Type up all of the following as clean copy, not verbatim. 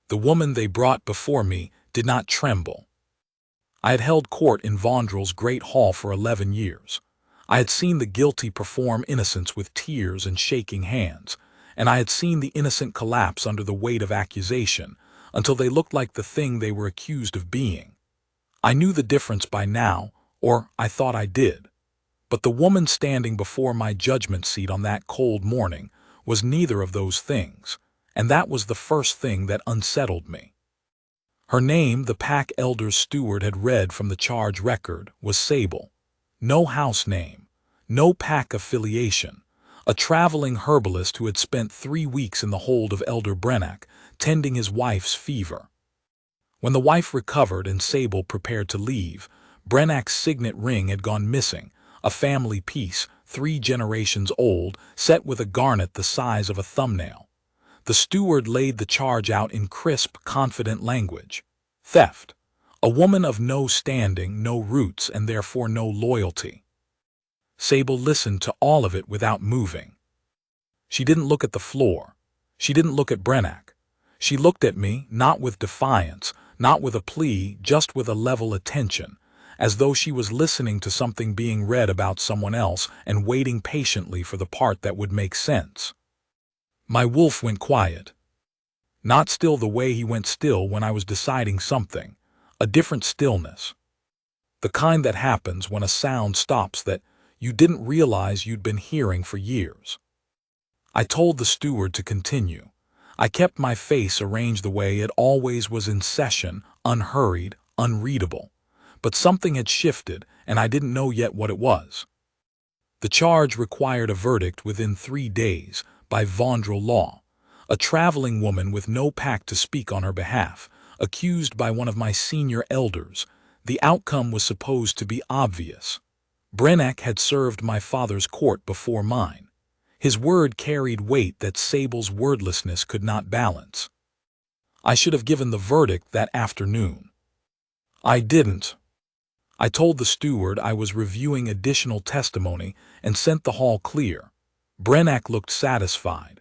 The woman they brought before me did not tremble. I had held court in Vondrel's great hall for 11 years. I had seen the guilty perform innocence with tears and shaking hands, and I had seen the innocent collapse under the weight of accusation until they looked like the thing they were accused of being. I knew the difference by now, or I thought I did. But the woman standing before my judgment seat on that cold morning was neither of those things, and that was the first thing that unsettled me. Her name, the pack elder's steward had read from the charge record, was Sable. No house name, no pack affiliation, a traveling herbalist who had spent 3 weeks in the hold of Elder Brennack, tending his wife's fever. When the wife recovered and Sable prepared to leave, Brennack's signet ring had gone missing, a family piece, 3 generations old, set with a garnet the size of a thumbnail. The steward laid the charge out in crisp, confident language. Theft. A woman of no standing, no roots, and therefore no loyalty. Sable listened to all of it without moving. She didn't look at the floor. She didn't look at Brennack. She looked at me, not with defiance, not with a plea, just with a level attention, as though she was listening to something being read about someone else and waiting patiently for the part that would make sense. My wolf went quiet. Not still the way he went still when I was deciding something, a different stillness. The kind that happens when a sound stops that you didn't realize you'd been hearing for years. I told the steward to continue. I kept my face arranged the way it always was in session, unhurried, unreadable. But something had shifted, and I didn't know yet what it was. The charge required a verdict within 3 days, by Vondrel law. A traveling woman with no pack to speak on her behalf, accused by one of my senior elders. The outcome was supposed to be obvious. Brennack had served my father's court before mine. His word carried weight that Sable's wordlessness could not balance. I should have given the verdict that afternoon. I didn't. I told the steward I was reviewing additional testimony and sent the hall clear. Brennack looked satisfied.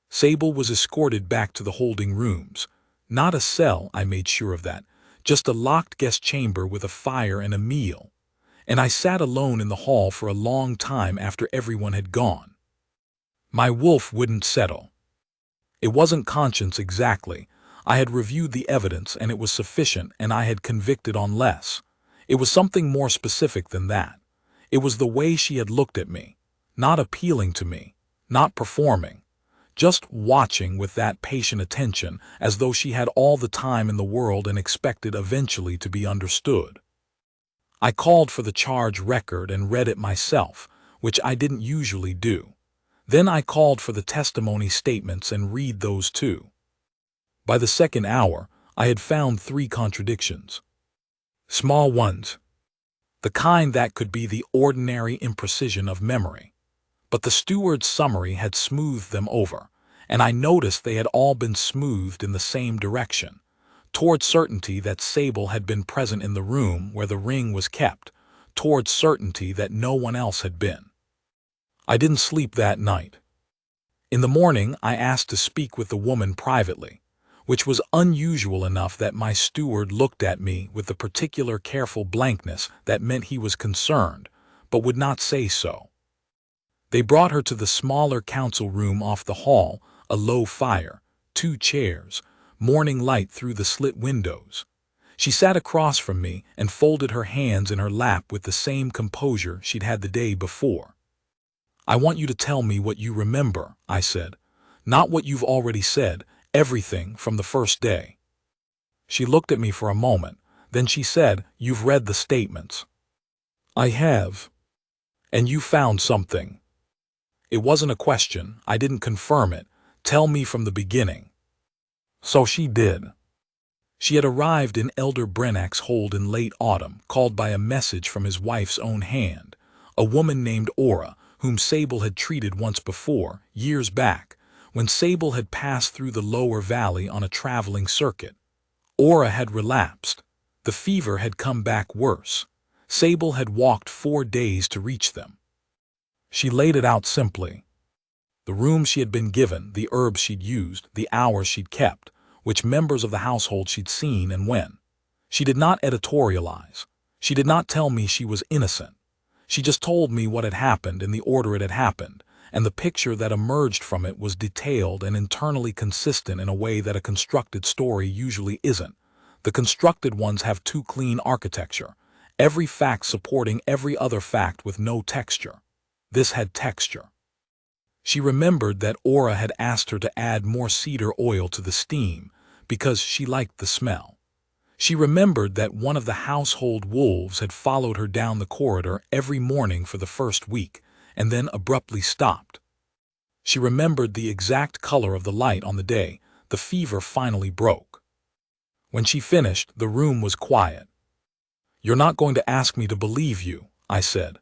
Sable was escorted back to the holding rooms. Not a cell, I made sure of that, just a locked guest chamber with a fire and a meal. And I sat alone in the hall for a long time after everyone had gone. My wolf wouldn't settle. It wasn't conscience exactly. I had reviewed the evidence and it was sufficient, and I had convicted on less. It was something more specific than that. It was the way she had looked at me, not appealing to me, not performing, just watching with that patient attention as though she had all the time in the world and expected eventually to be understood. I called for the charge record and read it myself, which I didn't usually do. Then I called for the testimony statements and read those too. By the second hour, I had found 3 contradictions. Small ones. The kind that could be the ordinary imprecision of memory. But the steward's summary had smoothed them over, and I noticed they had all been smoothed in the same direction, toward certainty that Sable had been present in the room where the ring was kept, toward certainty that no one else had been. I didn't sleep that night. In the morning, I asked to speak with the woman privately, which was unusual enough that my steward looked at me with the particular careful blankness that meant he was concerned, but would not say so. They brought her to the smaller council room off the hall, a low fire, 2 chairs, morning light through the slit windows. She sat across from me and folded her hands in her lap with the same composure she'd had the day before. I want you to tell me what you remember, I said. Not what you've already said, everything from the first day. She looked at me for a moment, then she said, "You've read the statements." "I have." "And you found something." It wasn't a question, I didn't confirm it. "Tell me from the beginning." So she did. She had arrived in Elder Brennack's hold in late autumn, called by a message from his wife's own hand, a woman named Aura, whom Sable had treated once before, years back, when Sable had passed through the lower valley on a traveling circuit. Aura had relapsed. The fever had come back worse. Sable had walked 4 days to reach them. She laid it out simply. The room she had been given, the herbs she'd used, the hours she'd kept, which members of the household she'd seen and when. She did not editorialize. She did not tell me she was innocent. She just told me what had happened in the order it had happened, and the picture that emerged from it was detailed and internally consistent in a way that a constructed story usually isn't. The constructed ones have too clean architecture, every fact supporting every other fact with no texture. This had texture. She remembered that Aura had asked her to add more cedar oil to the steam because she liked the smell. She remembered that one of the household wolves had followed her down the corridor every morning for the first week and then abruptly stopped. She remembered the exact color of the light on the day the fever finally broke. When she finished, the room was quiet. "You're not going to ask me to believe you," I said.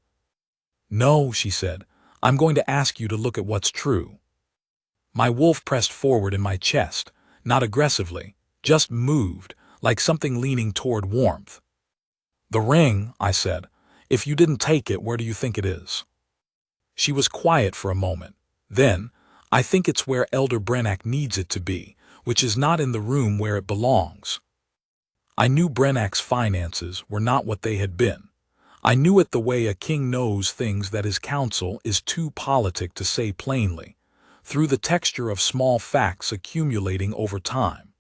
"No," she said. "I'm going to ask you to look at what's true." My wolf pressed forward in my chest, not aggressively, just moved, like something leaning toward warmth. "The ring," I said. "If you didn't take it, where do you think it is?" She was quiet for a moment. Then, "I think it's where Elder Brennack needs it to be, which is not in the room where it belongs." I knew Brennack's finances were not what they had been. I knew it the way a king knows things that his council is too politic to say plainly, through the texture of small facts accumulating over time.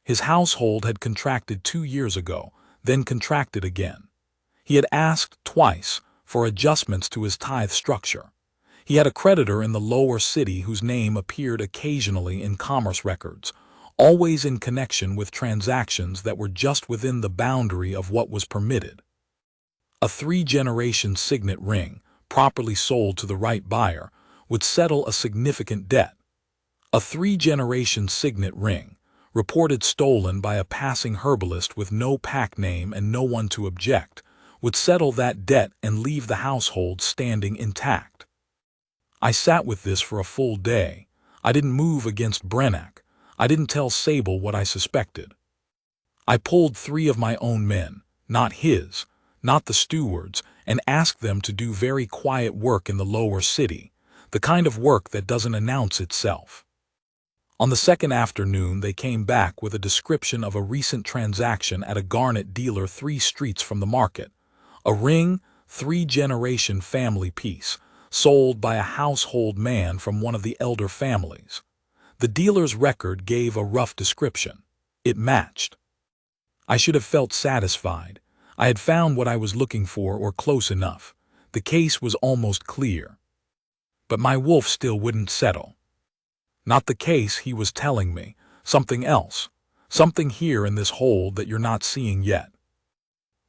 His household had contracted 2 years ago, then contracted again. He had asked twice for adjustments to his tithe structure. He had a creditor in the lower city whose name appeared occasionally in commerce records, always in connection with transactions that were just within the boundary of what was permitted. A 3-generation signet ring, properly sold to the right buyer, would settle a significant debt. A 3-generation signet ring, reported stolen by a passing herbalist with no pack name and no one to object, would settle that debt and leave the household standing intact. I sat with this for a full day. I didn't move against Brennack. I didn't tell Sable what I suspected. I pulled 3 of my own men, not his, not the stewards, and asked them to do very quiet work in the lower city, the kind of work that doesn't announce itself. On the second afternoon, they came back with a description of a recent transaction at a garnet dealer 3 streets from the market. A ring, 3-generation family piece, sold by a household man from one of the elder families. The dealer's record gave a rough description. It matched. I should have felt satisfied. I had found what I was looking for, or close enough. The case was almost clear. But my wolf still wouldn't settle. Not the case, he was telling me. Something else. Something here in this hold that you're not seeing yet.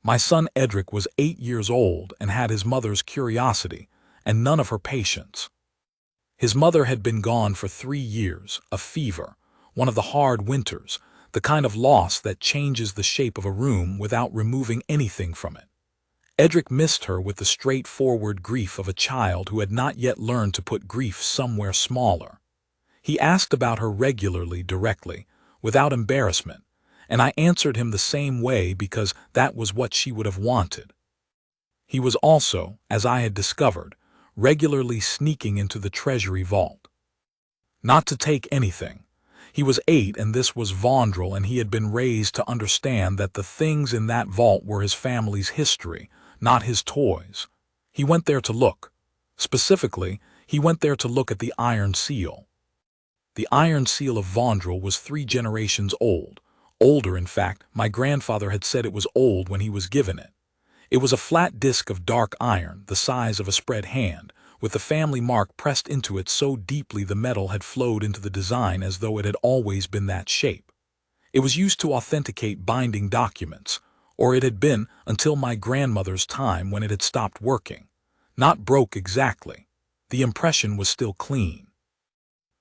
My son Edric was 8 years old and had his mother's curiosity, and none of her patience. His mother had been gone for 3 years, a fever, one of the hard winters, the kind of loss that changes the shape of a room without removing anything from it. Edric missed her with the straightforward grief of a child who had not yet learned to put grief somewhere smaller. He asked about her regularly, directly, without embarrassment, and I answered him the same way because that was what she would have wanted. He was also, as I had discovered, regularly sneaking into the treasury vault. Not to take anything. He was 8 and this was Vondrel, and he had been raised to understand that the things in that vault were his family's history, not his toys. He went there to look. Specifically, he went there to look at the Iron Seal. The Iron Seal of Vondrel was 3 generations old. Older, in fact. My grandfather had said it was old when he was given it. It was a flat disc of dark iron, the size of a spread hand, with the family mark pressed into it so deeply the metal had flowed into the design as though it had always been that shape. It was used to authenticate binding documents, or it had been until my grandmother's time when it had stopped working. Not broke exactly. The impression was still clean.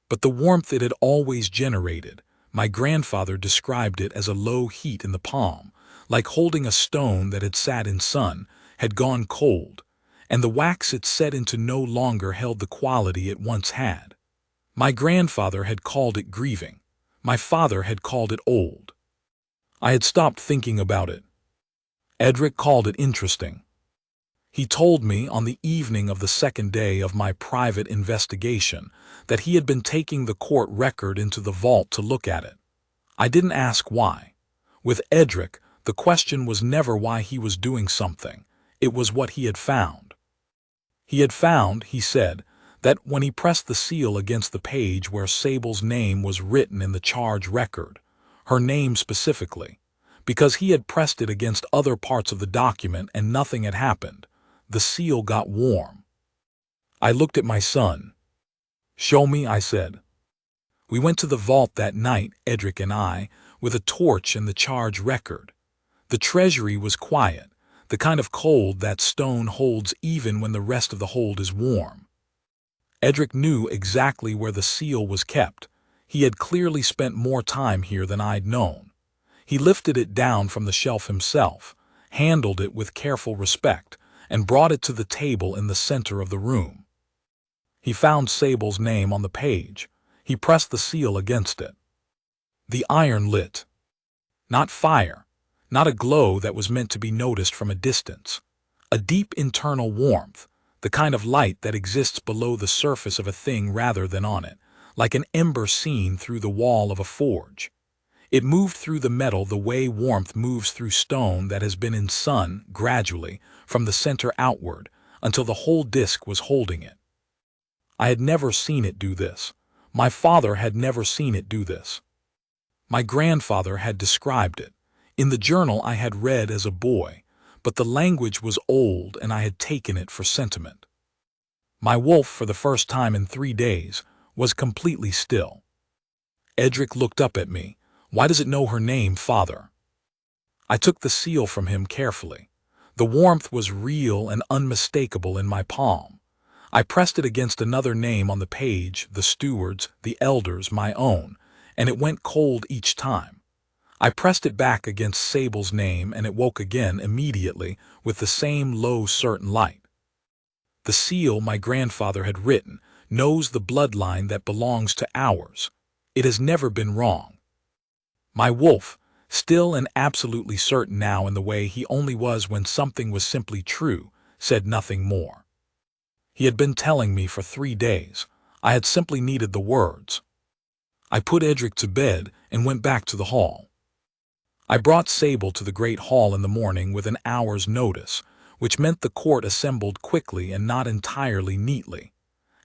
But the warmth it had always generated, my grandfather described it as a low heat in the palm, like holding a stone that had sat in sun, had gone cold, and the wax it set into no longer held the quality it once had. My grandfather had called it grieving. My father had called it old. I had stopped thinking about it. Edric called it interesting. He told me on the evening of the second day of my private investigation that he had been taking the court record into the vault to look at it. I didn't ask why. With Edric, the question was never why he was doing something. It was what he had found. He had found, he said, that when he pressed the seal against the page where Sable's name was written in the charge record, her name specifically, because he had pressed it against other parts of the document and nothing had happened, the seal got warm. I looked at my son. "Show me," I said. We went to the vault that night, Edric and I, with a torch and the charge record. The treasury was quiet, the kind of cold that stone holds even when the rest of the hold is warm. Edric knew exactly where the seal was kept. He had clearly spent more time here than I'd known. He lifted it down from the shelf himself, handled it with careful respect, and brought it to the table in the center of the room. He found Sable's name on the page. He pressed the seal against it. The iron lit. Not fire, not a glow that was meant to be noticed from a distance. A deep internal warmth, the kind of light that exists below the surface of a thing rather than on it, like an ember seen through the wall of a forge. It moved through the metal the way warmth moves through stone that has been in sun, gradually, from the center outward, until the whole disk was holding it. I had never seen it do this. My father had never seen it do this. My grandfather had described it. In the journal I had read as a boy, but the language was old and I had taken it for sentiment. My wolf, for the first time in 3 days, was completely still. Edric looked up at me. "Why does it know her name, father?" I took the seal from him carefully. The warmth was real and unmistakable in my palm. I pressed it against another name on the page, the steward's, the elder's, my own, and it went cold each time. I pressed it back against Sable's name and it woke again immediately with the same low, certain light. The seal my grandfather had written knows the bloodline that belongs to ours. It has never been wrong. My wolf, still and absolutely certain now in the way he only was when something was simply true, said nothing more. He had been telling me for 3 days. I had simply needed the words. I put Edric to bed and went back to the hall. I brought Sable to the great hall in the morning with an hour's notice, which meant the court assembled quickly and not entirely neatly.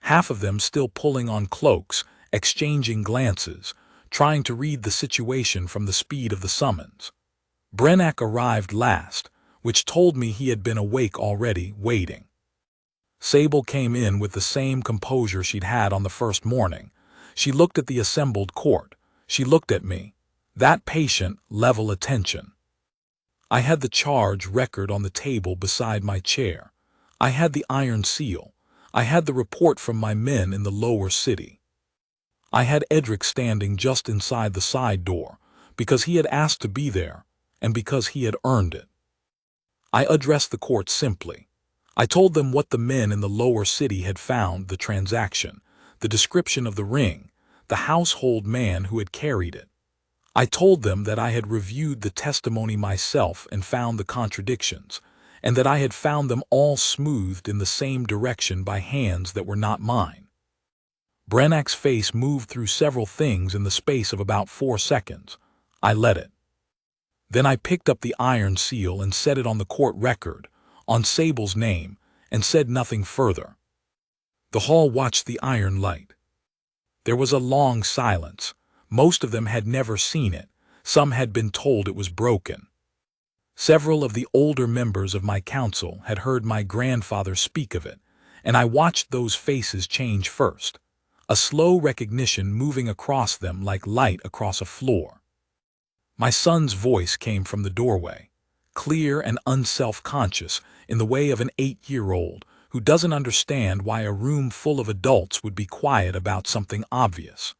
Half of them still pulling on cloaks, exchanging glances, trying to read the situation from the speed of the summons. Brennack arrived last, which told me he had been awake already, waiting. Sable came in with the same composure she'd had on the first morning. She looked at the assembled court. She looked at me. That patient, level attention. I had the charge record on the table beside my chair. I had the iron seal. I had the report from my men in the lower city. I had Edric standing just inside the side door, because he had asked to be there, and because he had earned it. I addressed the court simply. I told them what the men in the lower city had found, the transaction, the description of the ring, the household man who had carried it. I told them that I had reviewed the testimony myself and found the contradictions, and that I had found them all smoothed in the same direction by hands that were not mine. Brennack's face moved through several things in the space of about 4 seconds. I let it. Then I picked up the iron seal and set it on the court record, on Sable's name, and said nothing further. The hall watched the iron light. There was a long silence. Most of them had never seen it. Some had been told it was broken. Several of the older members of my council had heard my grandfather speak of it, and I watched those faces change first, a slow recognition moving across them like light across a floor. My son's voice came from the doorway, clear and unself-conscious in the way of an 8-year-old who doesn't understand why a room full of adults would be quiet about something obvious.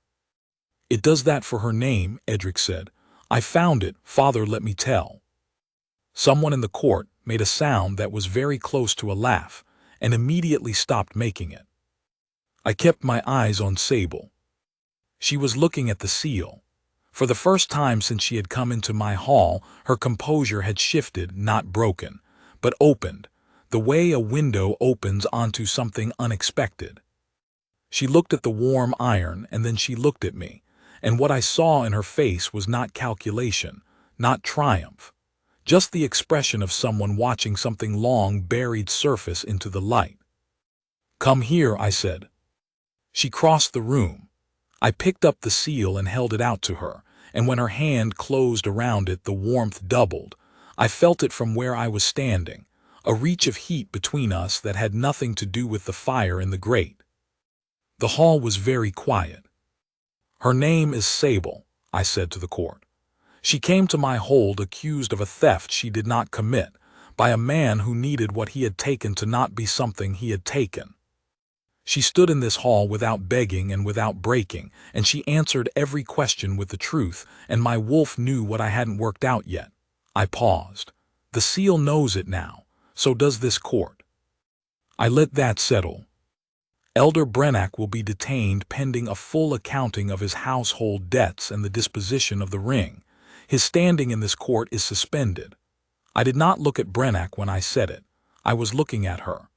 "It does that for her name," Edric said. "I found it, father, let me tell." Someone in the court made a sound that was very close to a laugh and immediately stopped making it. I kept my eyes on Sable. She was looking at the seal. For the first time since she had come into my hall, her composure had shifted, not broken, but opened, the way a window opens onto something unexpected. She looked at the warm iron and then she looked at me, and what I saw in her face was not calculation, not triumph, just the expression of someone watching something long buried surface into the light. "Come here," I said. She crossed the room. I picked up the seal and held it out to her, and when her hand closed around it, the warmth doubled. I felt it from where I was standing, a reach of heat between us that had nothing to do with the fire in the grate. The hall was very quiet. "Her name is Sable," I said to the court. "She came to my hold accused of a theft she did not commit, by a man who needed what he had taken to not be something he had taken. She stood in this hall without begging and without breaking, and she answered every question with the truth, and my wolf knew what I hadn't worked out yet." I paused. "The seal knows it now, so does this court." I let that settle. "Elder Brennack will be detained pending a full accounting of his household debts and the disposition of the ring. His standing in this court is suspended." I did not look at Brennack when I said it. I was looking at her.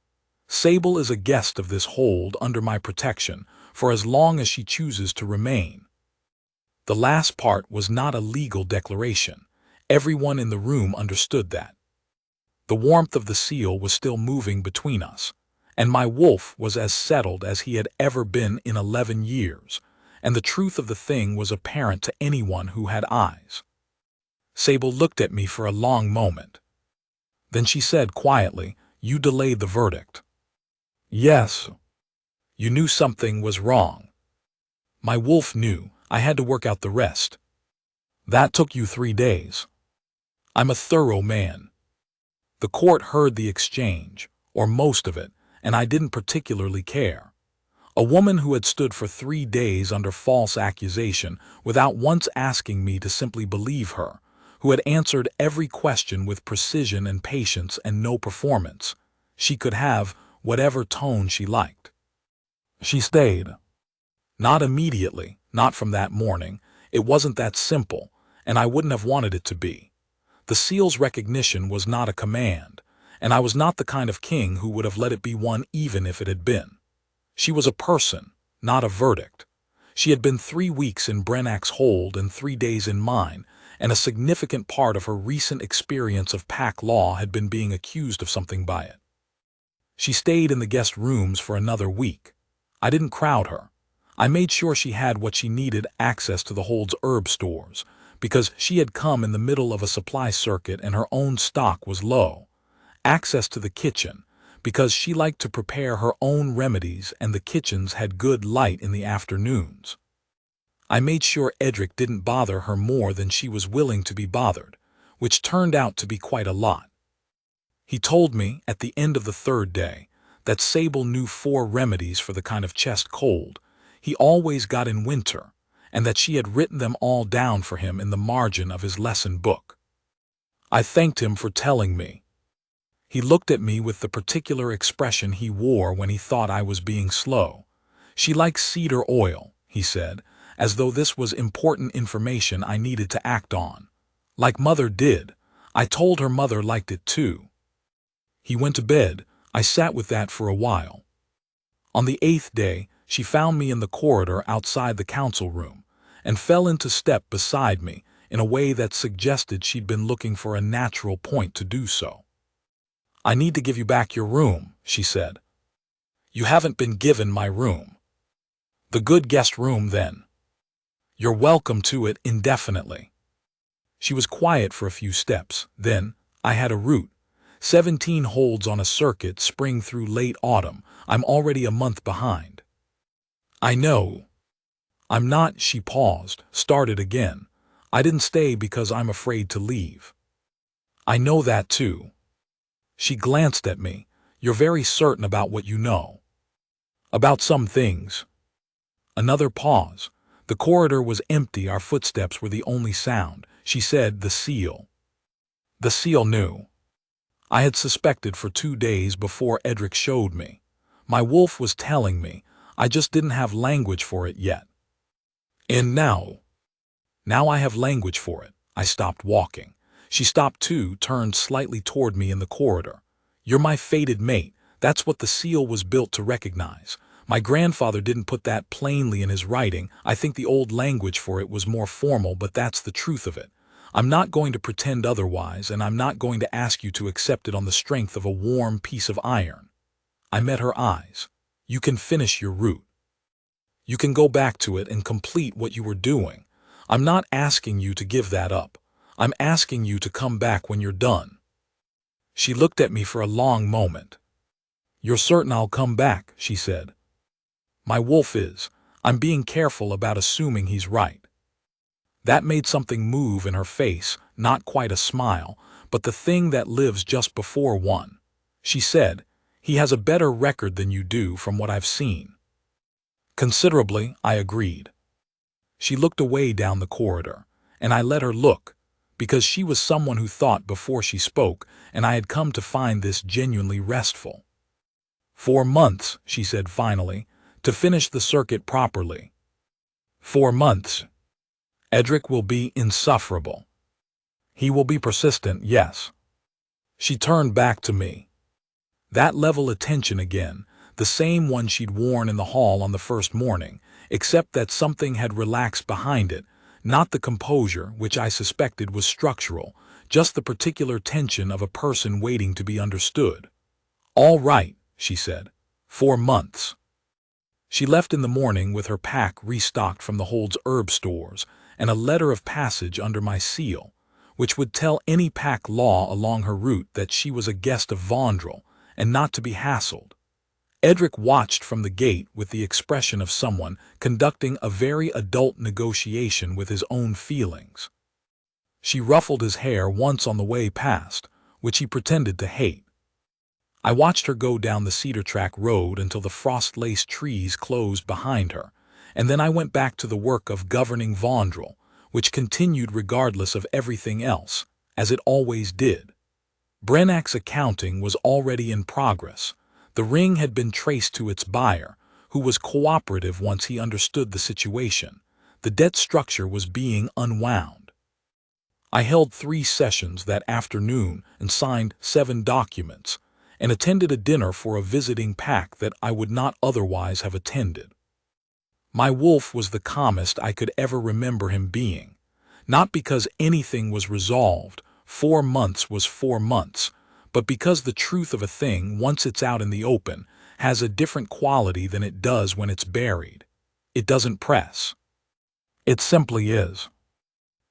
"Sable is a guest of this hold under my protection for as long as she chooses to remain." The last part was not a legal declaration. Everyone in the room understood that. The warmth of the seal was still moving between us, and my wolf was as settled as he had ever been in 11 years, and the truth of the thing was apparent to anyone who had eyes. Sable looked at me for a long moment. Then she said quietly, "You delayed the verdict." "Yes. You knew something was wrong." "My wolf knew. I had to work out the rest." "That took you 3 days." "I'm a thorough man." The court heard the exchange, or most of it, and I didn't particularly care. A woman who had stood for 3 days under false accusation without once asking me to simply believe her, who had answered every question with precision and patience and no performance. She could have whatever tone she liked. She stayed. Not immediately, not from that morning. It wasn't that simple, and I wouldn't have wanted it to be. The seal's recognition was not a command, and I was not the kind of king who would have let it be one even if it had been. She was a person, not a verdict. She had been 3 weeks in Brennack's hold and 3 days in mine, and a significant part of her recent experience of pack law had been being accused of something by it. She stayed in the guest rooms for another week. I didn't crowd her. I made sure she had what she needed, access to the hold's herb stores, because she had come in the middle of a supply circuit and her own stock was low. Access to the kitchen, because she liked to prepare her own remedies and the kitchens had good light in the afternoons. I made sure Edric didn't bother her more than she was willing to be bothered, which turned out to be quite a lot. He told me, at the end of the 3rd day, that Sable knew 4 remedies for the kind of chest cold he always got in winter, and that she had written them all down for him in the margin of his lesson book. I thanked him for telling me. He looked at me with the particular expression he wore when he thought I was being slow. "She likes cedar oil," he said, as though this was important information I needed to act on. "Like Mother did. I told her Mother liked it too." He went to bed. I sat with that for a while. On the 8th day, she found me in the corridor outside the council room, and fell into step beside me in a way that suggested she'd been looking for a natural point to do so. "I need to give you back your room," she said. "You haven't been given my room." "The good guest room, then." "You're welcome to it indefinitely." She was quiet for a few steps. Then, "I had a route. 17 holds on a circuit, spring through late autumn. I'm already a month behind." "I know." "I'm not." She paused, started again. "I didn't stay because I'm afraid to leave." "I know that too." She glanced at me. "You're very certain about what you know." "About some things." Another pause. The corridor was empty. Our footsteps were the only sound. She said, "The seal." The seal knew. I had suspected for 2 days before Edric showed me. My wolf was telling me. I just didn't have language for it yet. And now I have language for it. I stopped walking. She stopped too, turned slightly toward me in the corridor. "You're my fated mate. That's what the seal was built to recognize. My grandfather didn't put that plainly in his writing. I think the old language for it was more formal, but that's the truth of it. I'm not going to pretend otherwise, and I'm not going to ask you to accept it on the strength of a warm piece of iron. I met her eyes. You can finish your route. You can go back to it and complete what you were doing. I'm not asking you to give that up. I'm asking you to come back when you're done. She looked at me for a long moment. You're certain I'll come back, she said. My wolf is. I'm being careful about assuming he's right. That made something move in her face, not quite a smile, but the thing that lives just before one. She said, he has a better record than you do from what I've seen. Considerably, I agreed. She looked away down the corridor, and I let her look, because she was someone who thought before she spoke, and I had come to find this genuinely restful. 4 months, she said finally, to finish the circuit properly. 4 months. Edric will be insufferable. He will be persistent, yes. She turned back to me. That level attention again, the same one she'd worn in the hall on the first morning, except that something had relaxed behind it, not the composure, which I suspected was structural, just the particular tension of a person waiting to be understood. All right, she said. 4 months. She left in the morning with her pack restocked from the Hold's herb stores and a letter of passage under my seal, which would tell any pack law along her route that she was a guest of Vondrel and not to be hassled. Edric watched from the gate with the expression of someone conducting a very adult negotiation with his own feelings. She ruffled his hair once on the way past, which he pretended to hate. I watched her go down the cedar track road until the frost-laced trees closed behind her, and then I went back to the work of governing Vondrel, which continued regardless of everything else, as it always did. Brennac's accounting was already in progress. The ring had been traced to its buyer, who was cooperative once he understood the situation. The debt structure was being unwound. I held 3 sessions that afternoon and signed 7 documents, and attended a dinner for a visiting pack that I would not otherwise have attended. My wolf was the calmest I could ever remember him being, not because anything was resolved, 4 months was 4 months, but because the truth of a thing, once it's out in the open, has a different quality than it does when it's buried. It doesn't press. It simply is.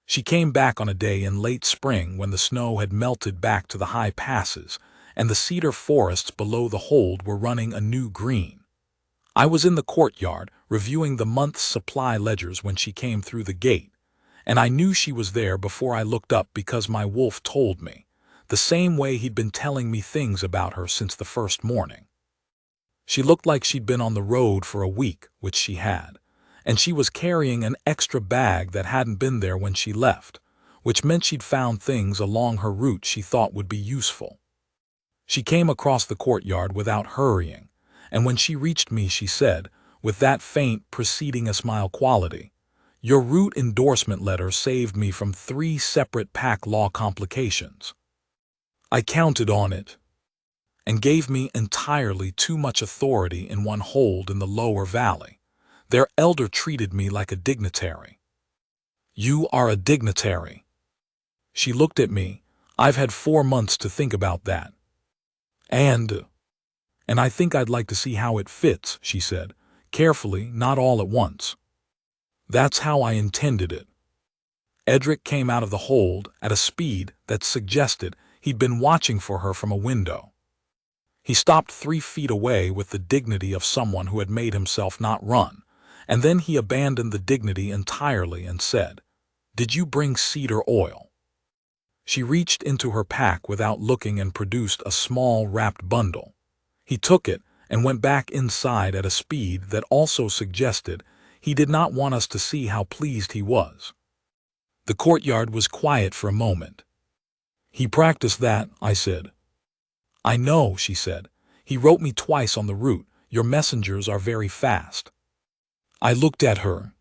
She came back on a day in late spring when the snow had melted back to the high passes, and the cedar forests below the Hold were running a new green. I was in the courtyard, reviewing the month's supply ledgers when she came through the gate, and I knew she was there before I looked up because my wolf told me, the same way he'd been telling me things about her since the first morning. She looked like she'd been on the road for a week, which she had, and she was carrying an extra bag that hadn't been there when she left, which meant she'd found things along her route she thought would be useful. She came across the courtyard without hurrying, and when she reached me she said, with that faint preceding a smile quality, "Your route endorsement letter saved me from 3 separate pack law complications. I counted on it, and gave me entirely too much authority in one Hold in the lower valley. Their elder treated me like a dignitary." "You are a dignitary." She looked at me. "I've had 4 months to think about that. And I think I'd like to see how it fits," she said, carefully, not all at once. "That's how I intended it." Edric came out of the Hold at a speed that suggested he'd been watching for her from a window. He stopped 3 feet away with the dignity of someone who had made himself not run, and then he abandoned the dignity entirely and said, "Did you bring cedar oil?" She reached into her pack without looking and produced a small wrapped bundle. He took it and went back inside at a speed that also suggested he did not want us to see how pleased he was. The courtyard was quiet for a moment. "He practiced that," I said. "I know," she said. "He wrote me twice on the route. Your messengers are very fast." I looked at her.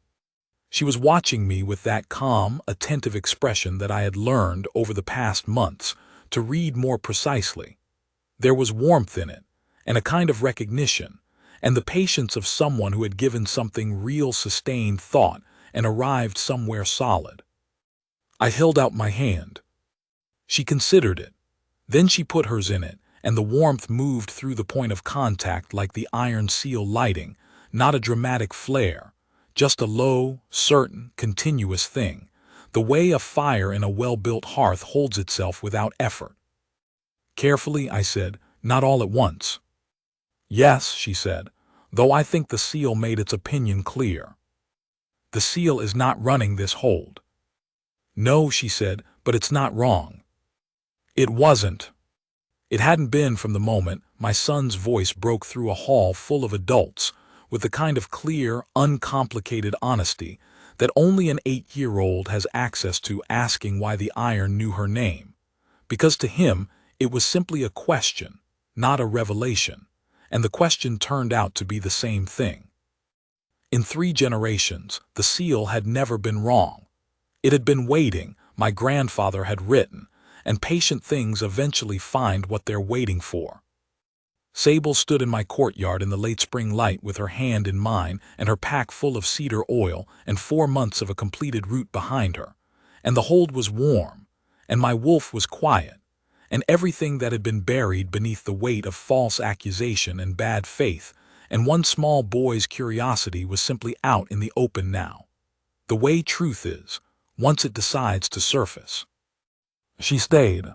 She was watching me with that calm, attentive expression that I had learned over the past months to read more precisely. There was warmth in it, and a kind of recognition, and the patience of someone who had given something real sustained thought and arrived somewhere solid. I held out my hand. She considered it. Then she put hers in it, and the warmth moved through the point of contact like the iron seal lighting, not a dramatic flare, just a low, certain, continuous thing, the way a fire in a well-built hearth holds itself without effort. Carefully, I said, not all at once. Yes, she said, though I think the seal made its opinion clear. The seal is not running this hold. No, she said, but it's not wrong. It wasn't. It hadn't been from the moment my son's voice broke through a hall full of adults with the kind of clear, uncomplicated honesty that only an 8-year-old has access to, asking why the iron knew her name. Because to him, it was simply a question, not a revelation, and the question turned out to be the same thing. In 3 generations, the seal had never been wrong. It had been waiting, my grandfather had written, and patient things eventually find what they're waiting for. Sable stood in my courtyard in the late spring light with her hand in mine and her pack full of cedar oil and 4 months of a completed route behind her. And the hold was warm, and my wolf was quiet, and everything that had been buried beneath the weight of false accusation and bad faith, and one small boy's curiosity was simply out in the open now. The way truth is, once it decides to surface. She stayed.